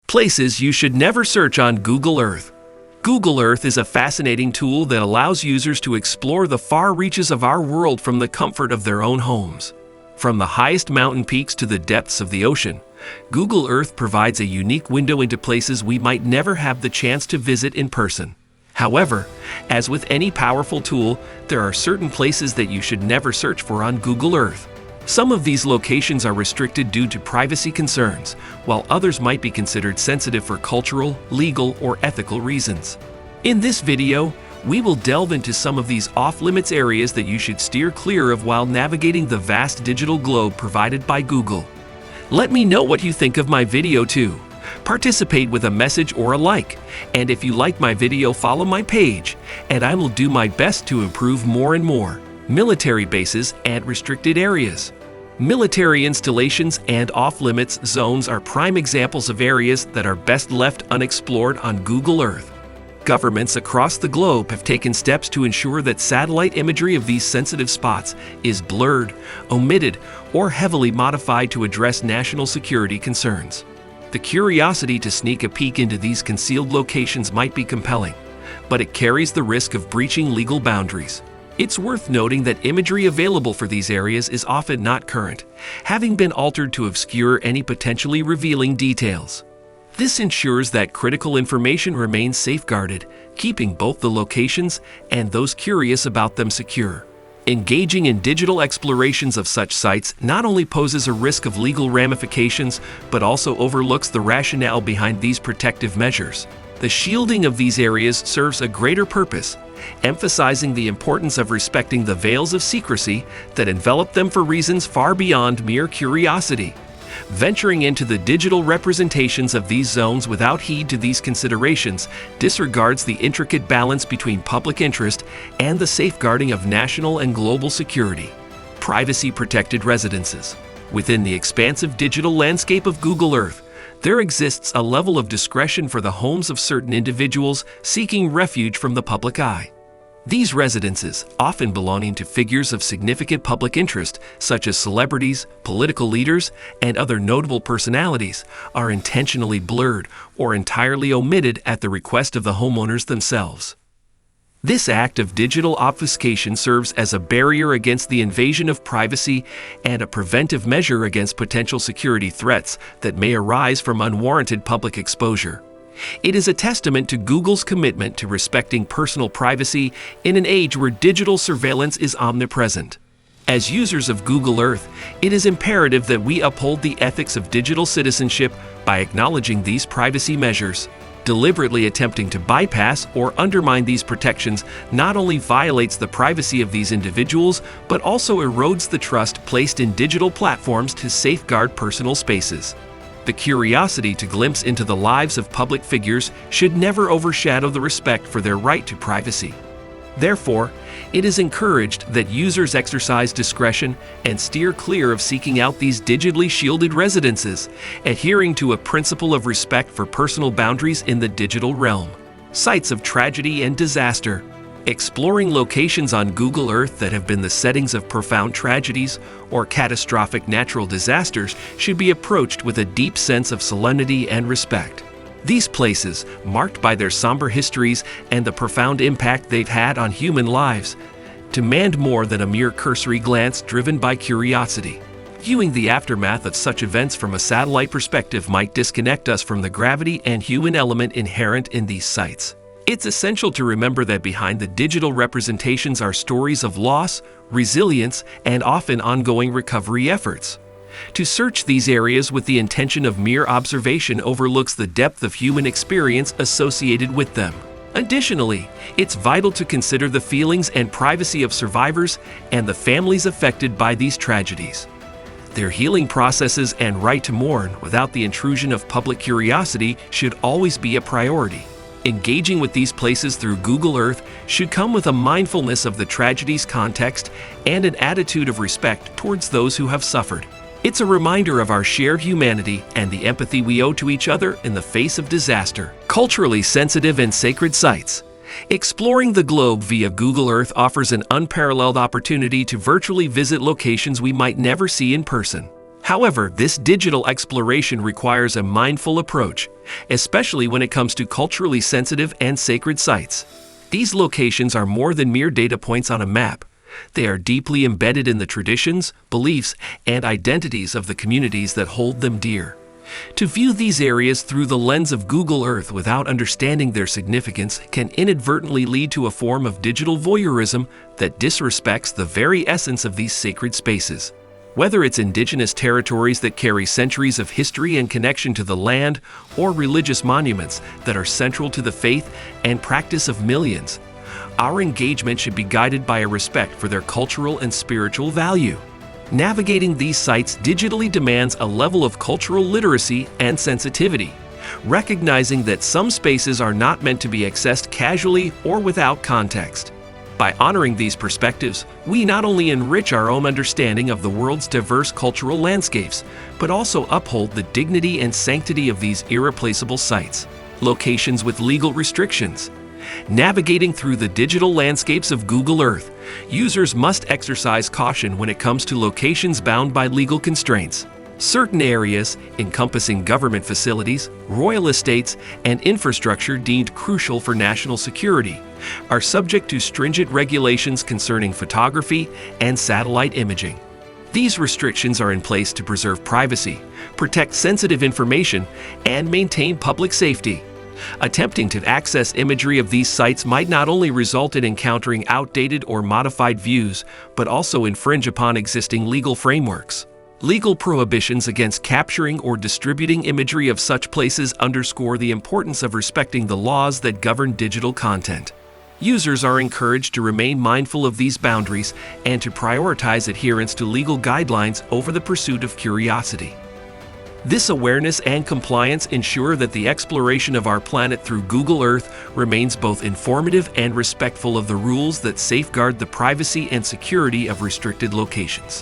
Places you should never search on Google Earth. Google Earth is a fascinating tool that allows users to explore the far reaches of our world from the comfort of their own homes. From the highest mountain peaks to the depths of the ocean, Google Earth provides a unique window into places we might never have the chance to visit in person. However, as with any powerful tool, there are certain places that you should never search for on Google Earth. Some of these locations are restricted due to privacy concerns, while others might be considered sensitive for cultural, legal, or ethical reasons. In this video, we will delve into some of these off-limits areas that you should steer clear of while navigating the vast digital globe provided by Google. Let me know what you think of my video too. Participate with a message or a like, and if you like my video, follow my page, and I will do my best to improve more and more. Military bases and restricted areas. Military installations and off-limits zones are prime examples of areas that are best left unexplored on Google Earth. Governments across the globe have taken steps to ensure that satellite imagery of these sensitive spots is blurred, omitted, or heavily modified to address national security concerns. The curiosity to sneak a peek into these concealed locations might be compelling, but it carries the risk of breaching legal boundaries. It's worth noting that imagery available for these areas is often not current, having been altered to obscure any potentially revealing details. This ensures that critical information remains safeguarded, keeping both the locations and those curious about them secure. Engaging in digital explorations of such sites not only poses a risk of legal ramifications, but also overlooks the rationale behind these protective measures. The shielding of these areas serves a greater purpose, emphasizing the importance of respecting the veils of secrecy that envelop them for reasons far beyond mere curiosity. Venturing into the digital representations of these zones without heed to these considerations disregards the intricate balance between public interest and the safeguarding of national and global security. Privacy-protected residences. Within the expansive digital landscape of Google Earth, there exists a level of discretion for the homes of certain individuals seeking refuge from the public eye. These residences, often belonging to figures of significant public interest, such as celebrities, political leaders, and other notable personalities, are intentionally blurred or entirely omitted at the request of the homeowners themselves. This act of digital obfuscation serves as a barrier against the invasion of privacy and a preventive measure against potential security threats that may arise from unwarranted public exposure. It is a testament to Google's commitment to respecting personal privacy in an age where digital surveillance is omnipresent. As users of Google Earth, it is imperative that we uphold the ethics of digital citizenship by acknowledging these privacy measures. Deliberately attempting to bypass or undermine these protections not only violates the privacy of these individuals, but also erodes the trust placed in digital platforms to safeguard personal spaces. The curiosity to glimpse into the lives of public figures should never overshadow the respect for their right to privacy. Therefore, it is encouraged that users exercise discretion and steer clear of seeking out these digitally shielded residences, adhering to a principle of respect for personal boundaries in the digital realm. Sites of tragedy and disaster. Exploring locations on Google Earth that have been the settings of profound tragedies or catastrophic natural disasters should be approached with a deep sense of solemnity and respect. These places, marked by their somber histories and the profound impact they've had on human lives, demand more than a mere cursory glance driven by curiosity. Viewing the aftermath of such events from a satellite perspective might disconnect us from the gravity and human element inherent in these sites. It's essential to remember that behind the digital representations are stories of loss, resilience, and often ongoing recovery efforts. To search these areas with the intention of mere observation overlooks the depth of human experience associated with them. Additionally, it's vital to consider the feelings and privacy of survivors and the families affected by these tragedies. Their healing processes and right to mourn without the intrusion of public curiosity should always be a priority. Engaging with these places through Google Earth should come with a mindfulness of the tragedy's context and an attitude of respect towards those who have suffered. It's a reminder of our shared humanity and the empathy we owe to each other in the face of disaster. Culturally sensitive and sacred sites. Exploring the globe via Google Earth offers an unparalleled opportunity to virtually visit locations we might never see in person. However, this digital exploration requires a mindful approach, especially when it comes to culturally sensitive and sacred sites. These locations are more than mere data points on a map. They are deeply embedded in the traditions, beliefs, and identities of the communities that hold them dear. To view these areas through the lens of Google Earth without understanding their significance can inadvertently lead to a form of digital voyeurism that disrespects the very essence of these sacred spaces. Whether it's indigenous territories that carry centuries of history and connection to the land, or religious monuments that are central to the faith and practice of millions, our engagement should be guided by a respect for their cultural and spiritual value. Navigating these sites digitally demands a level of cultural literacy and sensitivity, recognizing that some spaces are not meant to be accessed casually or without context. By honoring these perspectives, we not only enrich our own understanding of the world's diverse cultural landscapes, but also uphold the dignity and sanctity of these irreplaceable sites. Locations with legal restrictions. Navigating through the digital landscapes of Google Earth, users must exercise caution when it comes to locations bound by legal constraints. Certain areas, encompassing government facilities, royal estates, and infrastructure deemed crucial for national security, are subject to stringent regulations concerning photography and satellite imaging. These restrictions are in place to preserve privacy, protect sensitive information, and maintain public safety. Attempting to access imagery of these sites might not only result in encountering outdated or modified views, but also infringe upon existing legal frameworks. Legal prohibitions against capturing or distributing imagery of such places underscore the importance of respecting the laws that govern digital content. Users are encouraged to remain mindful of these boundaries and to prioritize adherence to legal guidelines over the pursuit of curiosity. This awareness and compliance ensure that the exploration of our planet through Google Earth remains both informative and respectful of the rules that safeguard the privacy and security of restricted locations.